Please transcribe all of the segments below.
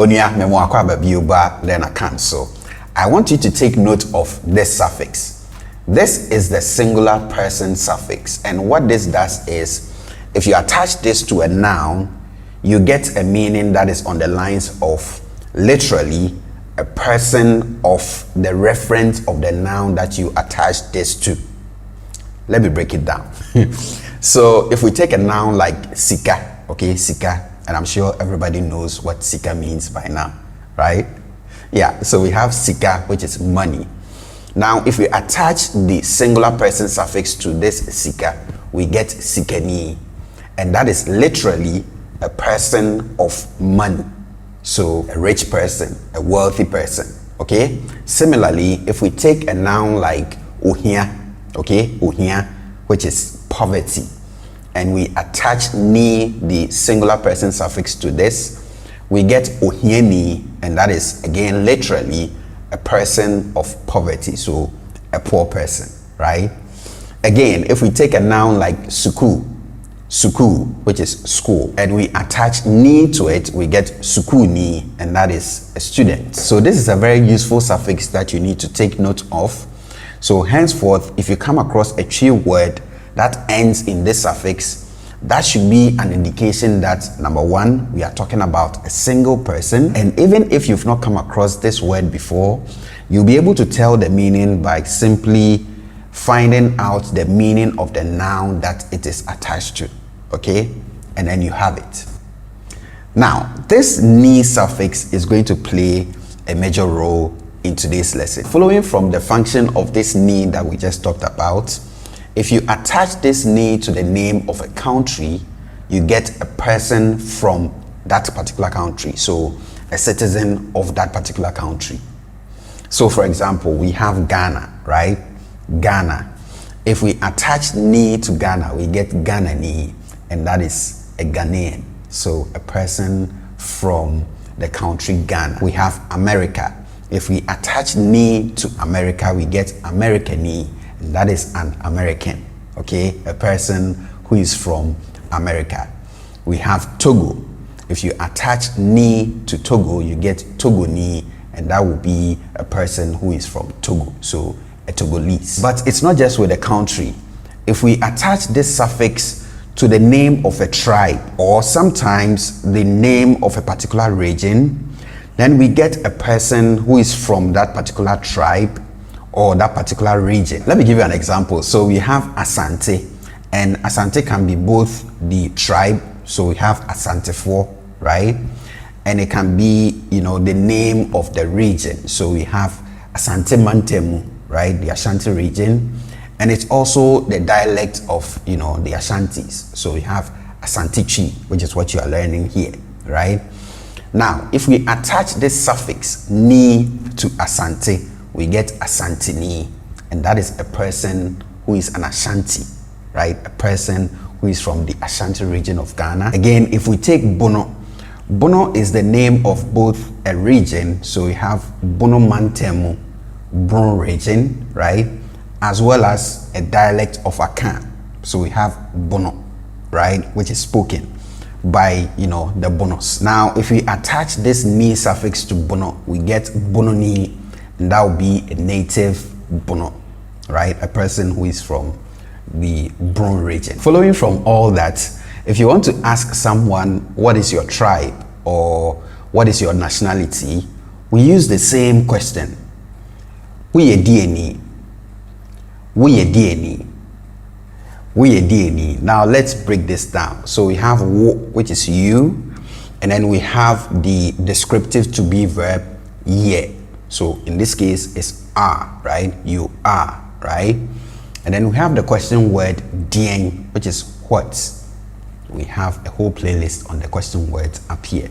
Onua memo akwaba bioba LEARNAKAN. So I want you to take note of this suffix. This is the singular person suffix, and what this does is, if you attach this to a noun, you get a meaning that is on the lines of literally a person of the reference of the noun that you attach this to. Let me break it down. So if we take a noun like sika, okay, sika, and I'm sure everybody knows what sika means by now, right? Yeah, so we have sika, which is money. Now, if we attach the singular person suffix to this sika, we get sikani, and that is literally a person of money. So a rich person, a wealthy person, okay? Similarly, if we take a noun like ohia, okay, ohia, which is poverty, and we attach ni, the singular person suffix, to this, we get ohiani, and that is again literally a person of poverty, so a poor person, right? Again, if we take a noun like suku, which is school, and we attach ni to it, we get sukuni, and that is a student. So this is a very useful suffix that you need to take note of. So henceforth, if you come across a Twi word that ends in this suffix, that should be an indication that, number one, we are talking about a single person. And even if you've not come across this word before, you'll be able to tell the meaning by simply finding out the meaning of the noun that it is attached to, okay? And then you have it. Now, this ni suffix is going to play a major role in today's lesson. Following from the function of this ni that we just talked about, if you attach this ni to the name of a country, you get a person from that particular country, so a citizen of that particular country. So for example, we have Ghana, right? Ghana. If we attach ni to Ghana, we get Ghanani, and that is a Ghanaian, so a person from the country Ghana. We have America. If we attach ni to America, we get Americani, and that is an American, okay, a person who is from America. We have Togo. If you attach ni to Togo, you get Togoni, and that will be a person who is from Togo, so a Togolese. But it's not just with a country. If we attach this suffix to the name of a tribe, or sometimes the name of a particular region, then we get a person who is from that particular tribe or that particular region. Let me give you an example. So we have Asante, and Asante can be both the tribe, so we have Asantefo, right? And it can be, you know, the name of the region. So we have Asante Mantemu, right? The Ashanti region. And it's also the dialect of, you know, the Ashantis. So we have Asante Twi, which is what you are learning here, right? Now, if we attach this suffix ni to Asante, we get Asantini, and that is a person who is an Ashanti, right? A person who is from the Ashanti region of Ghana. Again, if we take Bono, Bono is the name of both a region, so we have Bono Mantemu, Bono region, right? As well as a dialect of Akan. So we have Bono, right? Which is spoken by, you know, the Bonos. Now, if we attach this ni suffix to Bono, we get Bononi, and that will be a native Bono, right? A person who is from the Bono region. Following from all that, if you want to ask someone what is your tribe or what is your nationality, we use the same question. We a DNA. We a DNA. We a DNA. Now let's break this down. So we have wo, which is you, and then we have the descriptive to be verb ye. So in this case, it's are, right? You are, right? And then we have the question word dien, which is what. We have a whole playlist on the question words up here.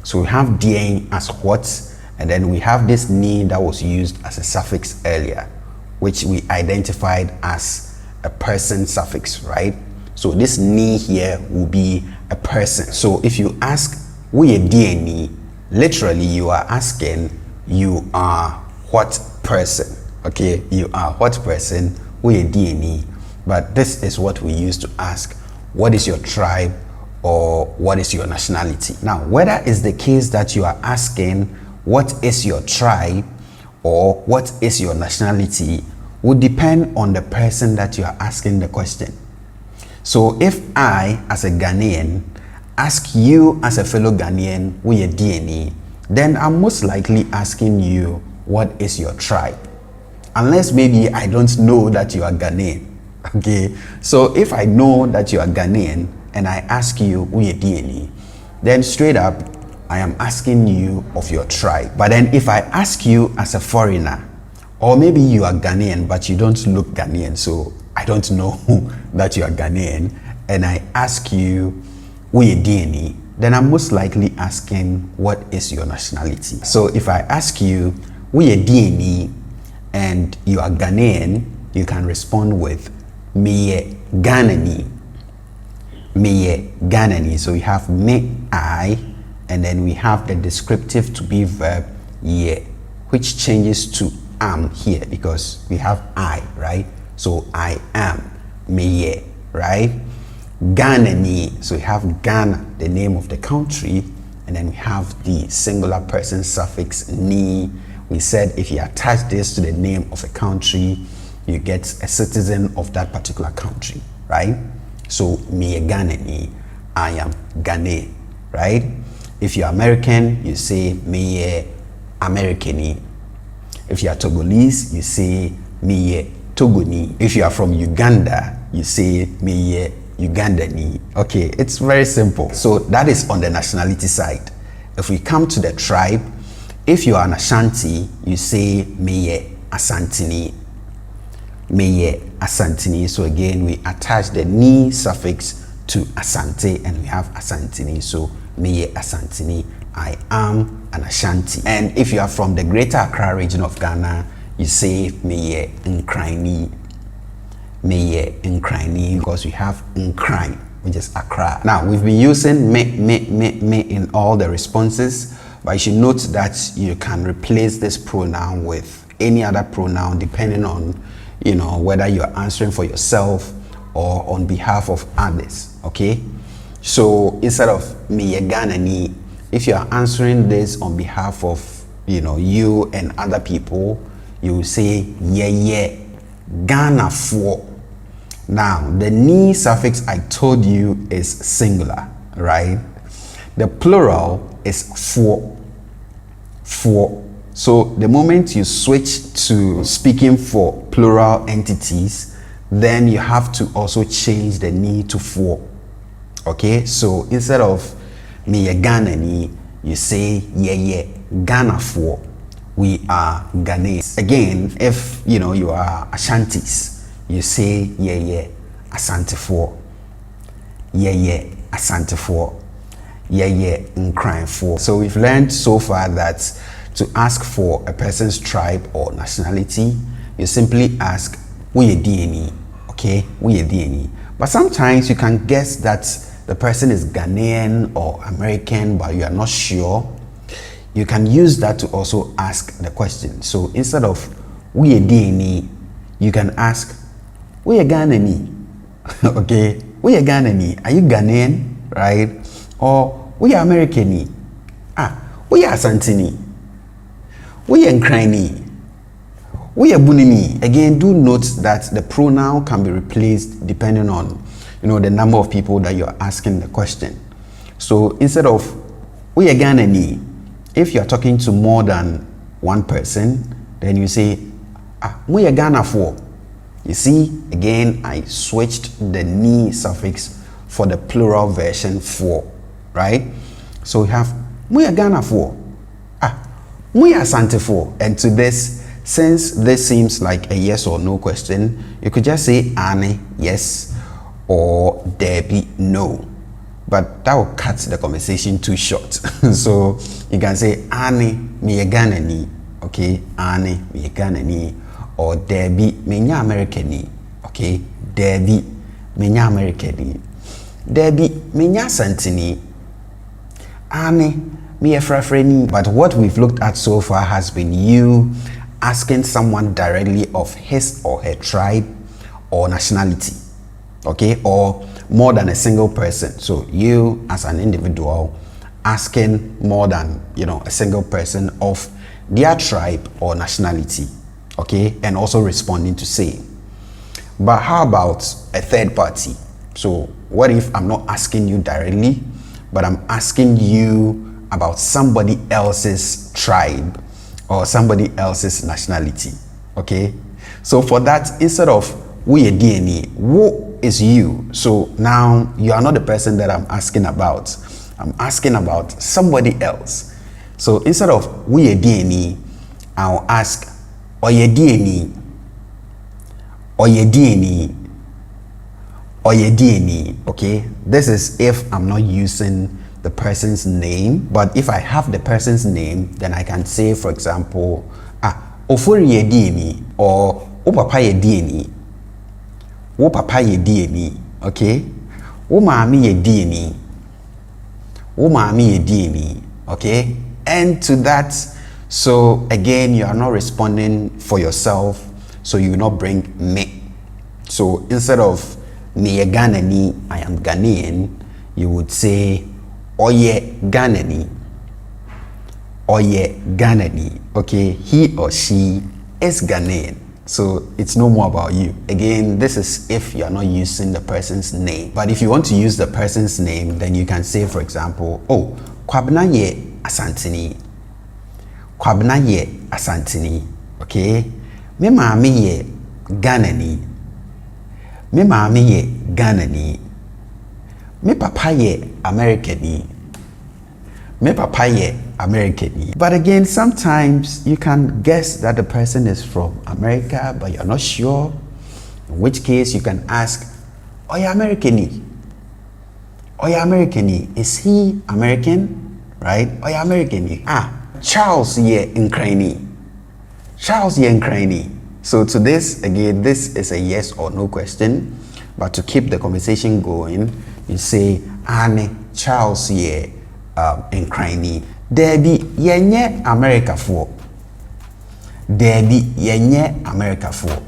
So we have dien as what, and then we have this ni that was used as a suffix earlier, which we identified as a person suffix, right? So this ni here will be a person. So if you ask, we a dien, literally you are asking, you are what person, okay? You are what person, we a dien. But this is what we use to ask, what is your tribe or what is your nationality. Now, whether it's the case that you are asking what is your tribe or what is your nationality would depend on the person that you are asking the question. So if I, as a Ghanaian, ask you as a fellow Ghanaian, we are DNA, then I'm most likely asking you, what is your tribe? Unless maybe I don't know that you are Ghanaian. Okay, so if I know that you are Ghanaian and I ask you, we are DNA, then straight up, I am asking you of your tribe. But then if I ask you as a foreigner, or maybe you are Ghanaian, but you don't look Ghanaian, so I don't know that you are Ghanaian, and I ask you, we are DNA, then I'm most likely asking, what is your nationality? So if I ask you, we are DNA, and you are Ghanaian, you can respond with, mekyea Ghanani. Mekyea Ghanani. So we have me, I, and then we have the descriptive to be verb, ye, which changes to am here because we have I, right? So I am, mekyea, right? Ghanani. So we have Ghana, the name of the country, and then we have the singular person suffix ni. We said if you attach this to the name of a country, you get a citizen of that particular country, right? So mekyea Ghanani, I am Ghanaian, right? If you're American, you say mekyea Americani. If you are Togolese, you say mekyea Togoni. If you are from Uganda, you say mekyea Ugandani. Okay, it's very simple. So that is on the nationality side. If we come to the tribe, if you are an Ashanti, you say mekyea Asantini. Mekyea Asantini. So again, we attach the ni suffix to Asante and we have Asantini. So mekyea Asantini, I am an Ashanti. And if you are from the Greater Accra region of Ghana, you say mekyea Nkrani. Mekyea Nkrani, because we have Nkran, which is Accra. Now, we've been using me in all the responses, but you should note that you can replace this pronoun with any other pronoun depending on, whether you're answering for yourself or on behalf of others, okay? So instead of mekyea Ghanani, if you are answering this on behalf of, you and other people, you say yeah Ghana for. Now, the ni suffix I told you is singular, right? The plural is for. So the moment you switch to speaking for plural entities, then you have to also change the ni to for. Okay, so instead of mekyea Ghanani, you say yeah Ghana for. We are Ghanaians. Again, if you are Ashantis, you say yeah Asante for. Yeah Asante for. Yeah Nkran for. So we've learned so far that to ask for a person's tribe or nationality, you simply ask, we are DNA, okay? We are DNA. But sometimes you can guess that the person is Ghanaian or American, but you are not sure. You can use that to also ask the question. So instead of we are DNA, you can ask, we are Ghanani. Okay, we are Ghanani. Are you Ghanaian, right? Or we are Americani. We are Santini. We are Nkrani. We are Bunini. Again, do note that the pronoun can be replaced depending on the number of people that you're asking the question. So instead of we are Ghanani, if you're talking to more than one person, then you say we are Ghana for. You see, again, I switched the ni suffix for the plural version for, right? So we have we are Ghana for. We are Asante for. And to this, since this seems like a yes or no question, you could just say ane, yes, or Debbie, no. But that will cut the conversation too short. So you can say ane mekyea Ghanani, okay? Ane mekyea Ghanani, or Debbie mekyea Americani, okay? Debbie mekyea Americani. Debbie mekyea Santini. Ane mekyea Frafreni. But what we've looked at so far has been you asking someone directly of his or her tribe or nationality, okay? Or more than a single person. So you as an individual asking more than, a single person of their tribe or nationality, okay, and also responding to say. But how about a third party? So what if I'm not asking you directly, but I'm asking you about somebody else's tribe or somebody else's nationality, okay? So for that, instead of we a DNA, who is you? So now you are not the person that I'm asking about. I'm asking about somebody else. So instead of we a DNA, I'll ask oye DNA, oye DNA, oye DNA, okay? This is if I'm not using the person's name, but if I have the person's name, then I can say, for example, ofori ye DNA or o papa ye DNA, o papa ye DNA, okay? O mami ye DNA, o mami ye DNA, okay? And to that, so again, you are not responding for yourself, so you will not bring me. So instead of me a Ghanani, I am Ghanaian, you would say oye Ghanani, oye Ghanani, okay? He or she is Ghanaian. So it's no more about you. Again, this is if you are not using the person's name. But if you want to use the person's name, then you can say, for example, oh, Kwabena ye Asante. Kwabena ye Asante, okay? Me maami ye Ghanani. Me maami ye Ghanani. Me papa ye Americani. Me papa ye Americani. But again, sometimes you can guess that the person is from America, but you're not sure. In which case you can ask, "Oye Americani? Oye Americani? Is he American?" Right? Oye Americani? Charles ye Nkrani. Charles ye Nkrani. So to this, again, this is a yes or no question. But to keep the conversation going, you say, Ane Charles ye Nkrani. Debi yenye America for. Debi yenye America for.